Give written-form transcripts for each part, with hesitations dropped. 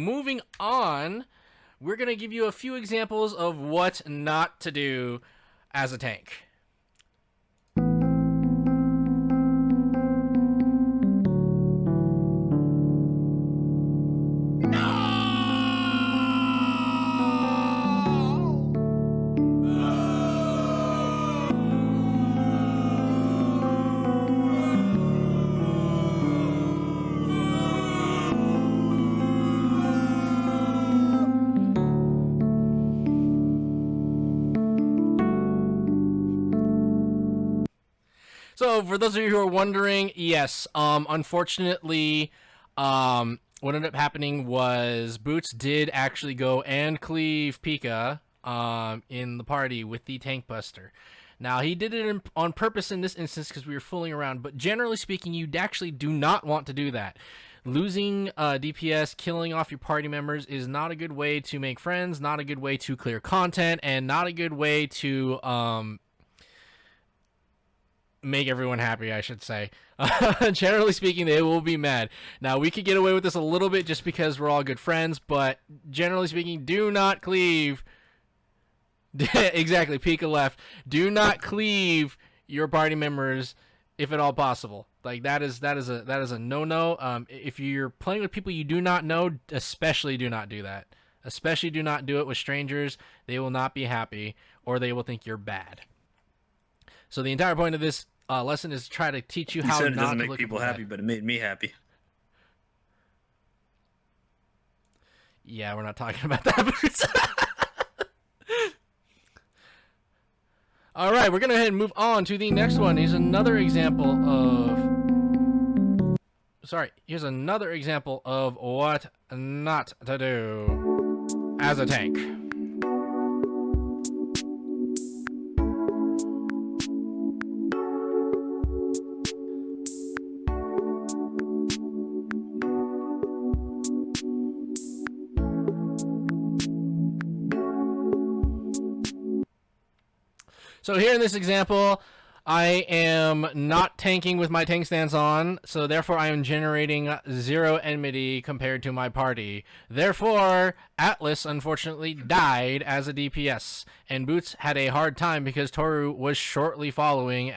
moving on, we're going to give you a few examples of what not to do as a tank. So, for those of you who are wondering, yes, unfortunately, what ended up happening was Boots did actually go and cleave Pika in the party with the Tank Buster. Now, he did it on purpose in this instance because we were fooling around, but generally speaking, you actually do not want to do that. Losing DPS, killing off your party members is not a good way to make friends, not a good way to clear content, and not a good way to make everyone happy, I should say. Generally speaking, they will be mad. Now, we could get away with this a little bit just because we're all good friends, but generally speaking, do not cleave. Exactly, Pika left. Do not cleave your party members if at all possible. Like, that is a no-no. If you're playing with people you do not know, especially do not do that. Especially do not do it with strangers. They will not be happy, or they will think you're bad. So the entire point of this lesson is to try to teach you how not to look at that. It doesn't make people happy, but it made me happy. Yeah, we're not talking about that. All right, we're going to go ahead and move on to the next one. Here's another example of what not to do as a tank. So here in this example, I am not tanking with my tank stance on, so therefore I am generating 0 enmity compared to my party. Therefore, Atlas unfortunately died as a DPS, and Boots had a hard time because Toru was shortly following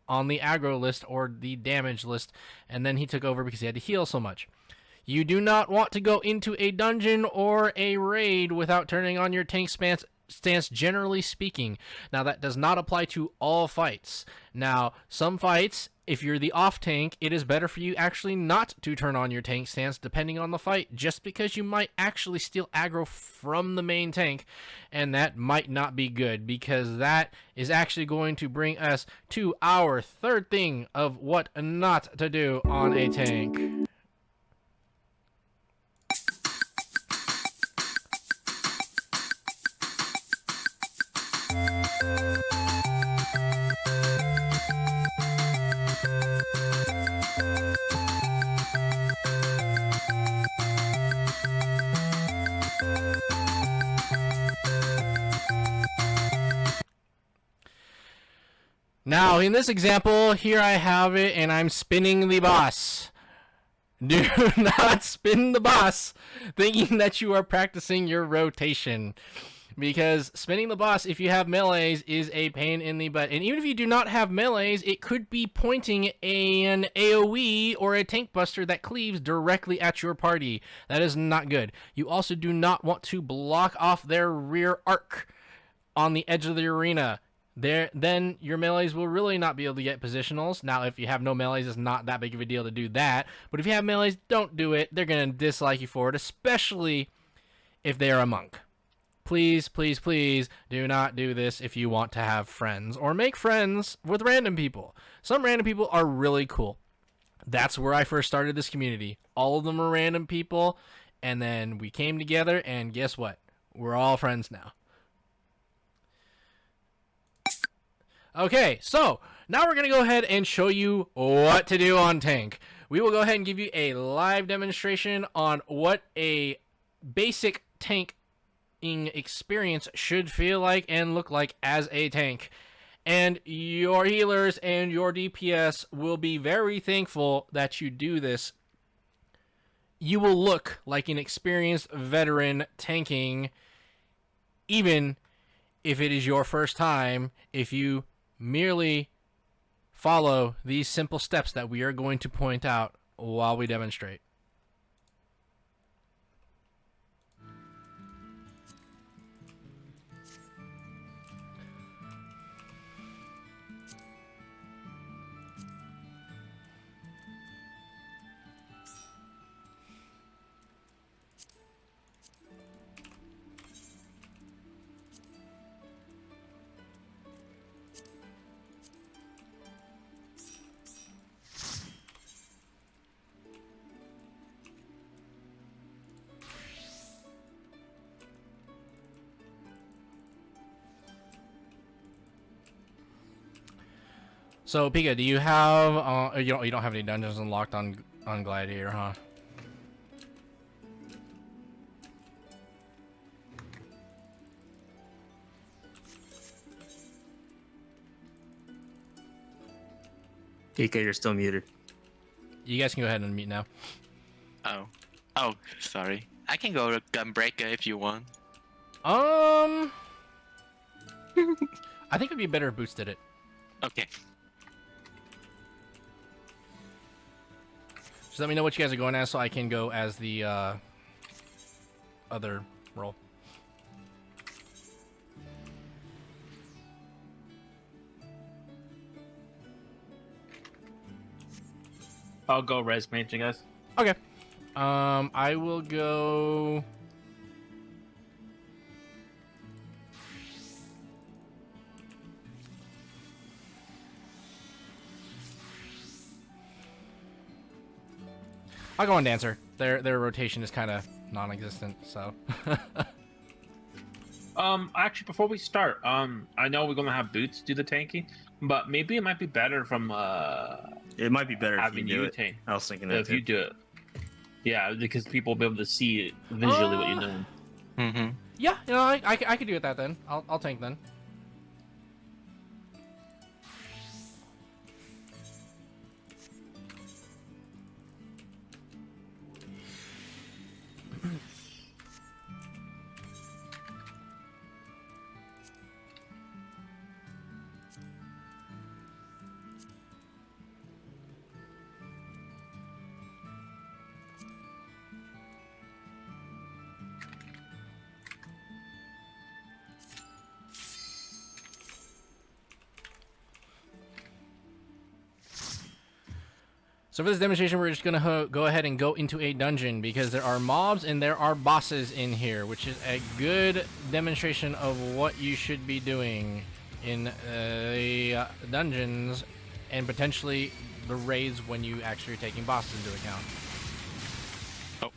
on the aggro list or the damage list, and then he took over because he had to heal so much. You do not want to go into a dungeon or a raid without turning on your tank stance, generally speaking. Now, that does not apply to all fights. Now, some fights, if you're the off tank, it is better for you actually not to turn on your tank stance depending on the fight, just because you might actually steal aggro from the main tank, and that might not be good, because that is actually going to bring us to our third thing of what not to do on a tank. Now, in this example, here I have it, and I'm spinning the boss. Do not spin the boss thinking that you are practicing your rotation. Because spinning the boss, if you have melees, is a pain in the butt. And even if you do not have melees, it could be pointing an AoE or a tank buster that cleaves directly at your party. That is not good. You also do not want to block off their rear arc on the edge of the arena. Then your melees will really not be able to get positionals. Now, if you have no melees, it's not that big of a deal to do that. But if you have melees, don't do it. They're going to dislike you for it, especially if they are a monk. Please, please, please do not do this if you want to have friends or make friends with random people. Some random people are really cool. That's where I first started this community. All of them are random people, and then we came together, and guess what? We're all friends now. Okay, so now we're going to go ahead and show you what to do on tank. We will go ahead and give you a live demonstration on what a basic tanking experience should feel like and look like as a tank. And your healers and your DPS will be very thankful that you do this you will look like an experienced veteran tanking, even if it is your first time, if you merely follow these simple steps that we are going to point out while we demonstrate. So, Pika, do you have you don't have any dungeons unlocked on Gladiator, huh? DK, you're still muted. You guys can go ahead and meet now. Oh, sorry. I can go to Gunbreaker if you want. I think it'd be better if Boots did it. Okay. Just let me know what you guys are going as so I can go as the other role. I'll go res mage, I guess. Okay. I will go. I'll go on Dancer. Their rotation is kind of non-existent, so. Actually, before we start, I know we're gonna have Boots do the tanking, but maybe it might be better from It might be better if having you do you it. tank. I was thinking that If too. you do it, yeah, because people will be able to see it visually what you're doing. Mm-hmm. Yeah, you know, I could do it that then. I'll tank then. So for this demonstration, we're just going to go ahead and go into a dungeon because there are mobs and there are bosses in here, which is a good demonstration of what you should be doing in the dungeons and potentially the raids when you actually are taking bosses into account. Oh.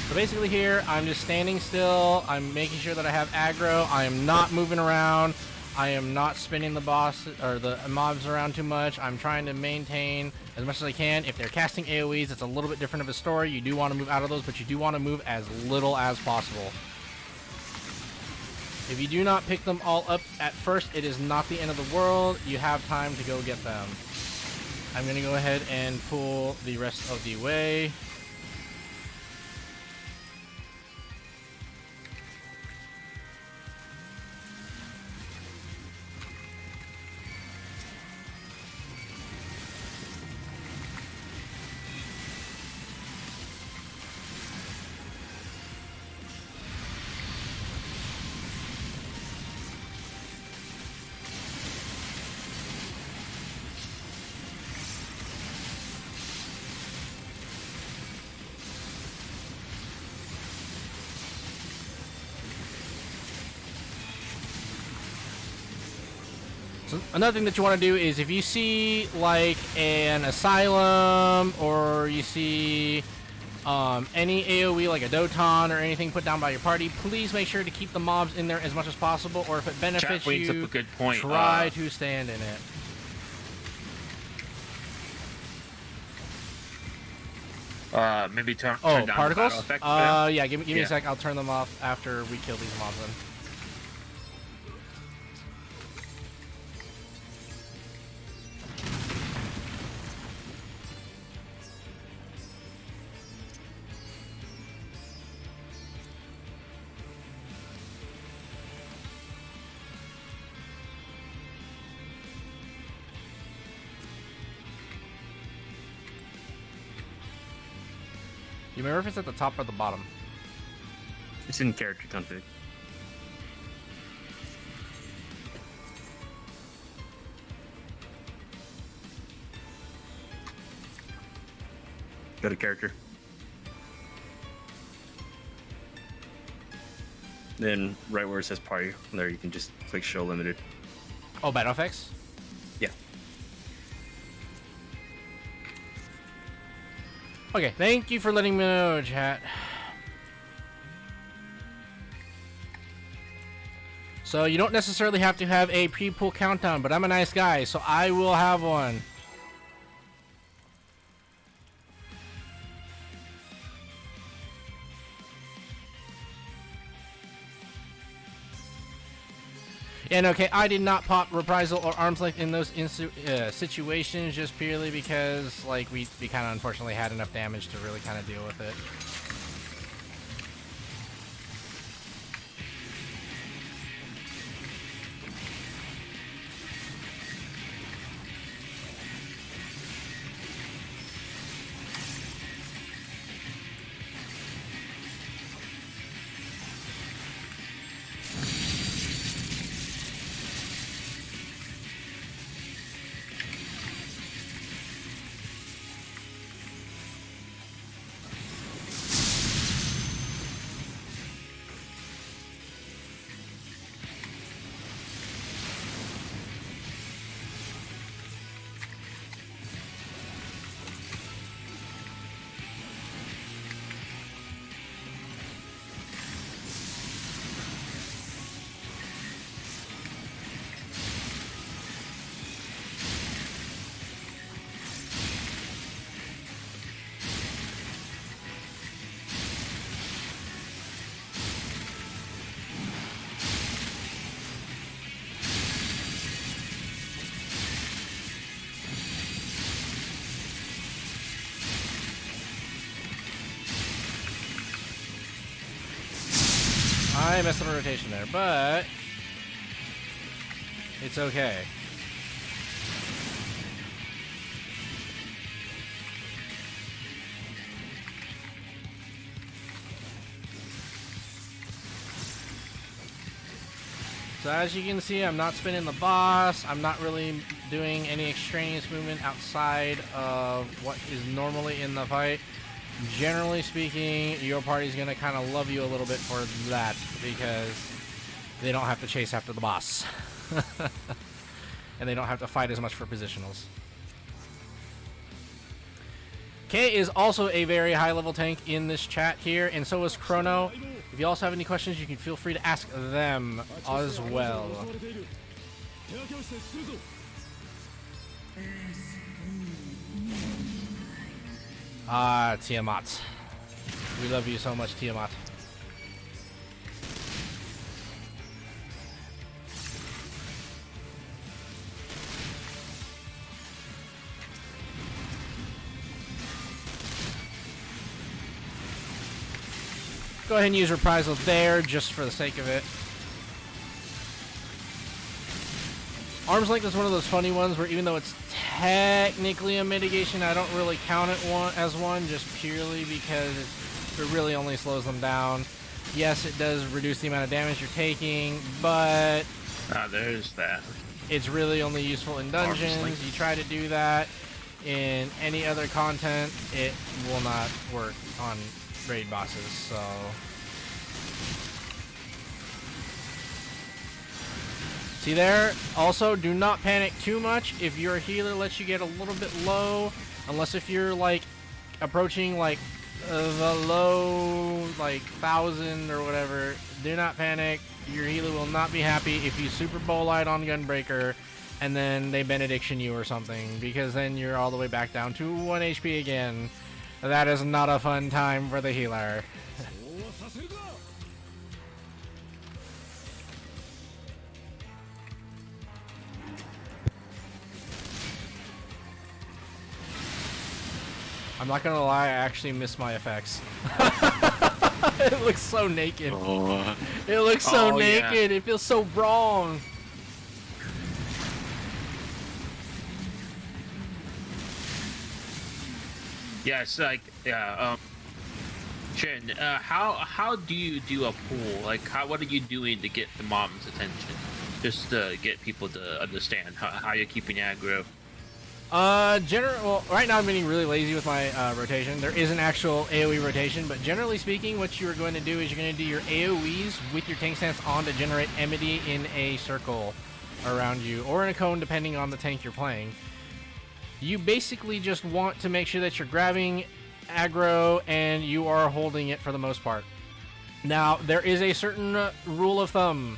So basically here, I'm just standing still. I'm making sure that I have aggro. I am not moving around. I am not spinning the boss or the mobs around too much. I'm trying to maintain as much as I can. If they're casting AoEs, it's a little bit different of a story. You do want to move out of those, but you do want to move as little as possible. If you do not pick them all up at first, it is not the end of the world. You have time to go get them. I'm going to go ahead and pull the rest of the way. So another thing that you want to do is if you see like an asylum or you see Any AoE like a Doton or anything put down by your party, please make sure to keep the mobs in there as much as possible, or if it benefits Chat brings you, up a good point. try to stand in it. Maybe turn Oh, down the particles? battle effect for them. Yeah, give me a sec. I'll turn them off after we kill these mobs then. You remember if it's at the top or the bottom? It's in character config. Go to character. Then right where it says party, there you can just click show limited. Oh, battle effects? Yeah. Okay, thank you for letting me know, chat. So you don't necessarily have to have a pre-pull countdown, but I'm a nice guy, so I will have one. And okay, I did not pop reprisal or arms length in those situations, just purely because like we kind of unfortunately had enough damage to really kind of deal with it. I messed up the rotation there, but it's okay. So as you can see, I'm not spinning the boss. I'm not really doing any extraneous movement outside of what is normally in the fight. Generally speaking, your party's going to kind of love you a little bit for that because they don't have to chase after the boss. And they don't have to fight as much for positionals. K is also a very high level tank in this chat here, and so is Chrono. If you also have any questions, you can feel free to ask them as well. Ah, Tiamat. We love you so much, Tiamat. Go ahead and use reprisal there, just for the sake of it. Arm's length is one of those funny ones where even though it's technically a mitigation, I don't really count it as one, just purely because it really only slows them down. Yes, it does reduce the amount of damage you're taking, but there's that. It's really only useful in dungeons. You try to do that in any other content, it will not work on raid bosses, so... See there? Also, do not panic too much if your healer lets you get a little bit low, unless if you're, like, approaching, like, the low, like, 1,000 or whatever, do not panic. Your healer will not be happy if you Super Bowl Light on Gunbreaker and then they benediction you or something, because then you're all the way back down to 1 HP again. That is not a fun time for the healer. I'm not gonna lie, I actually miss my effects. It looks so naked. Oh. It looks so yeah. naked. It feels so wrong. Yeah, it's like Shin, how do you do a pool? Like, what are you doing to get the mom's attention? Just to get people to understand how you're keeping aggro. Well, right now I'm getting really lazy with my rotation. There is an actual AoE rotation, but generally speaking, what you are going to do is you're going to do your AoEs with your tank stance on to generate enmity in a circle around you, or in a cone, depending on the tank you're playing. You basically just want to make sure that you're grabbing aggro and you are holding it for the most part. Now, there is a certain rule of thumb.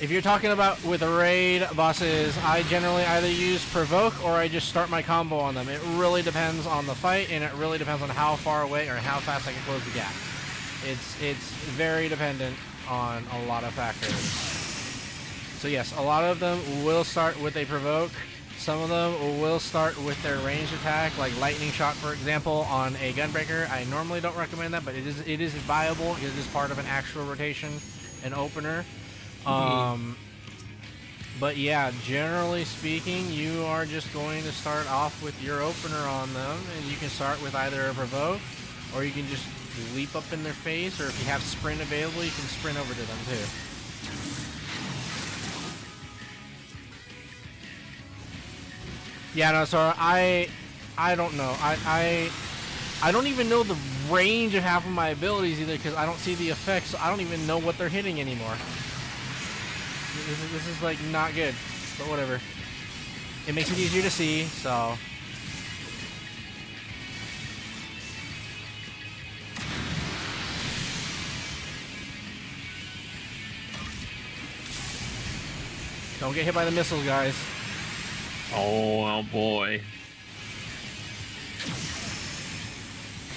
If you're talking about with raid bosses, I generally either use provoke or I just start my combo on them. It really depends on the fight, and it really depends on how far away or how fast I can close the gap. It's very dependent on a lot of factors. So yes, a lot of them will start with a provoke. Some of them will start with their ranged attack, like lightning shot, for example, on a gunbreaker. I normally don't recommend that, but it is viable. It is part of an actual rotation, an opener. But yeah, generally speaking, you are just going to start off with your opener on them, and you can start with either a provoke, or you can just leap up in their face, or if you have sprint available, you can sprint over to them too. Yeah, no, so I don't know. I don't even know the range of half of my abilities either, because I don't see the effects, so I don't even know what they're hitting anymore. This is like not good, but whatever. It makes it easier to see, so. Don't get hit by the missiles, guys. Oh boy.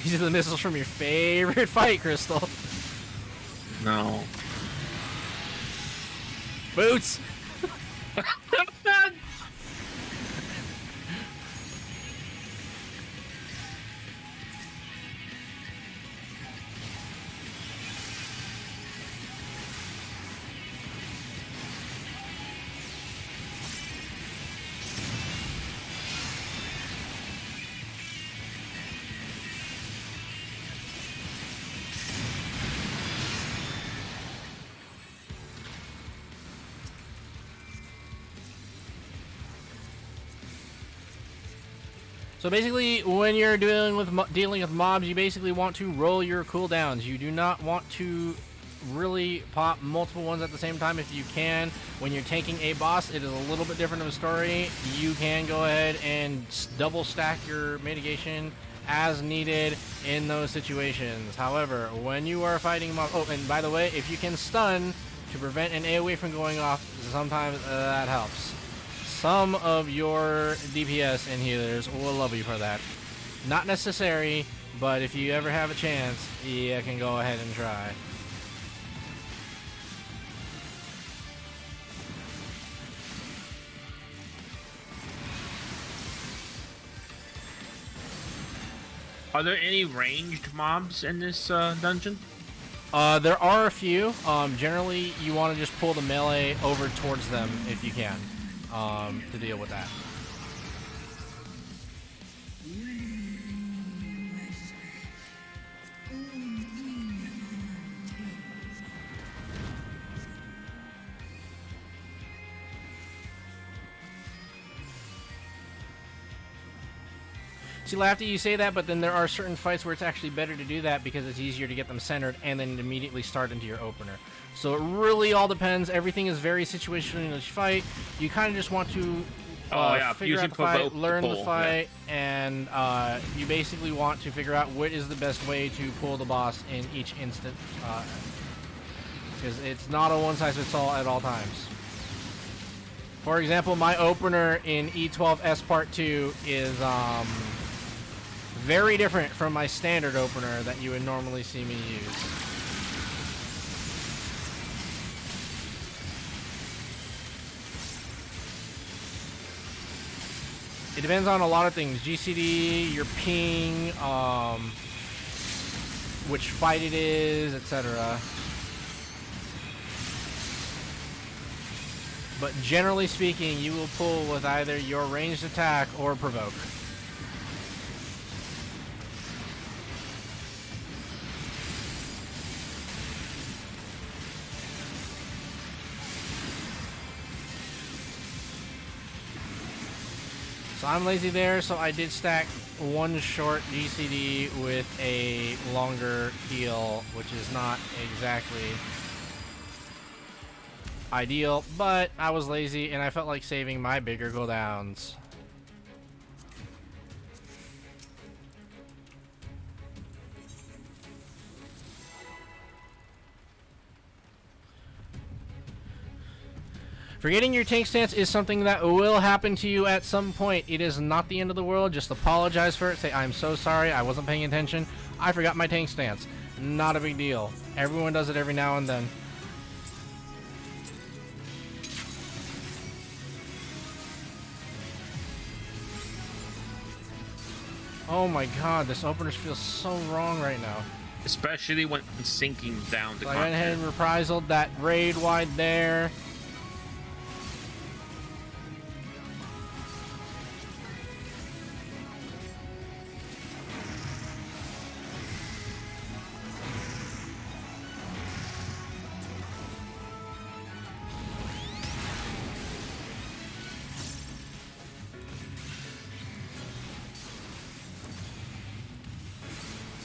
These are the missiles from your favorite fight, Crystal. No. Boots! So basically, when you're dealing with mobs, you basically want to roll your cooldowns. You do not want to really pop multiple ones at the same time if you can. When you're tanking a boss, it is a little bit different of a story. You can go ahead and double stack your mitigation as needed in those situations. However, when you are fighting mobs... Oh, and by the way, if you can stun to prevent an AoE from going off, sometimes that helps. Some of your DPS and healers will love you for that. Not necessary, but if you ever have a chance, you can go ahead and try. Are there any ranged mobs in this dungeon? There are a few. Generally, you want to just pull the melee over towards them if you can, to deal with that. See, Lafty, you say that, but then there are certain fights where it's actually better to do that because it's easier to get them centered and then immediately start into your opener. So it really all depends. Everything is very situational in each fight. You kind of just want to figure out the fight, learn the fight, and you basically want to figure out what is the best way to pull the boss in each instant. Because it's not a one-size-fits-all at all times. For example, my opener in E12S Part 2 is very different from my standard opener that you would normally see me use. It depends on a lot of things. GCD, your ping, which fight it is, etc. But generally speaking, you will pull with either your ranged attack or provoke. So I'm lazy there, so I did stack one short GCD with a longer heal, which is not exactly ideal, but I was lazy and I felt like saving my bigger cooldowns. Forgetting your tank stance is something that will happen to you at some point. It is not the end of the world. Just apologize for it. Say, I'm so sorry. I wasn't paying attention. I forgot my tank stance. Not a big deal. Everyone does it every now and then. Oh my god, this opener feels so wrong right now. Especially when sinking down the I went ahead and reprisal that raid wide there.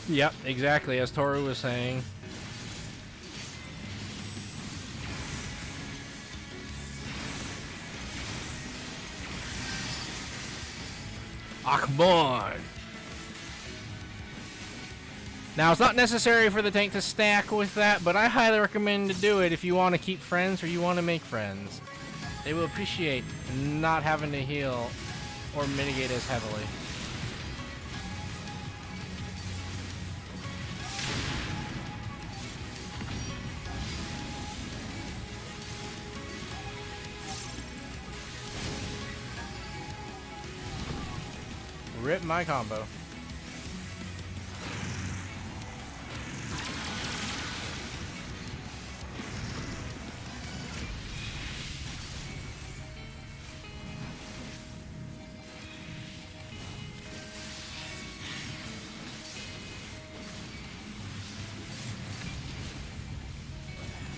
Yep, exactly, as Toru was saying. Akmon! Now, it's not necessary for the tank to stack with that, but I highly recommend to do it if you want to keep friends or you want to make friends. They will appreciate not having to heal or mitigate as heavily. Rip my combo.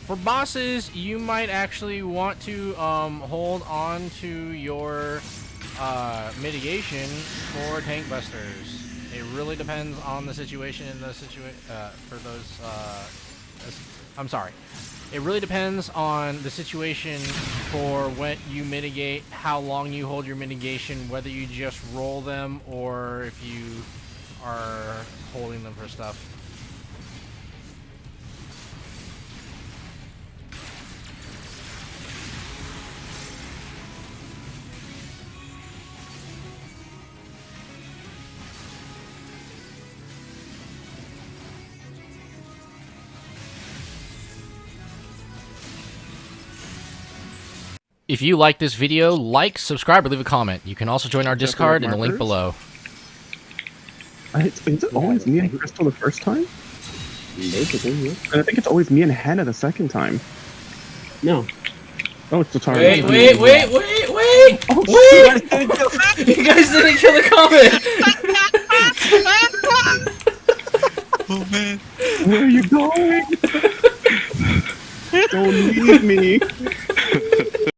For bosses, you might actually want to hold on to your mitigation for tank busters. It really depends on the situation in the for those I'm sorry. It really depends on the situation for when you mitigate, how long you hold your mitigation, whether you just roll them or if you are holding them for stuff. If you like this video, like, subscribe, or leave a comment. You can also join our Discord in the link below. Is it always me and Crystal the first time? Basically, yeah. And I think it's always me and Hannah the second time. No. Oh, it's Totari. Wait! Oh, Wait! You guys didn't kill the comment! Oh man. Where are you going? Don't leave me.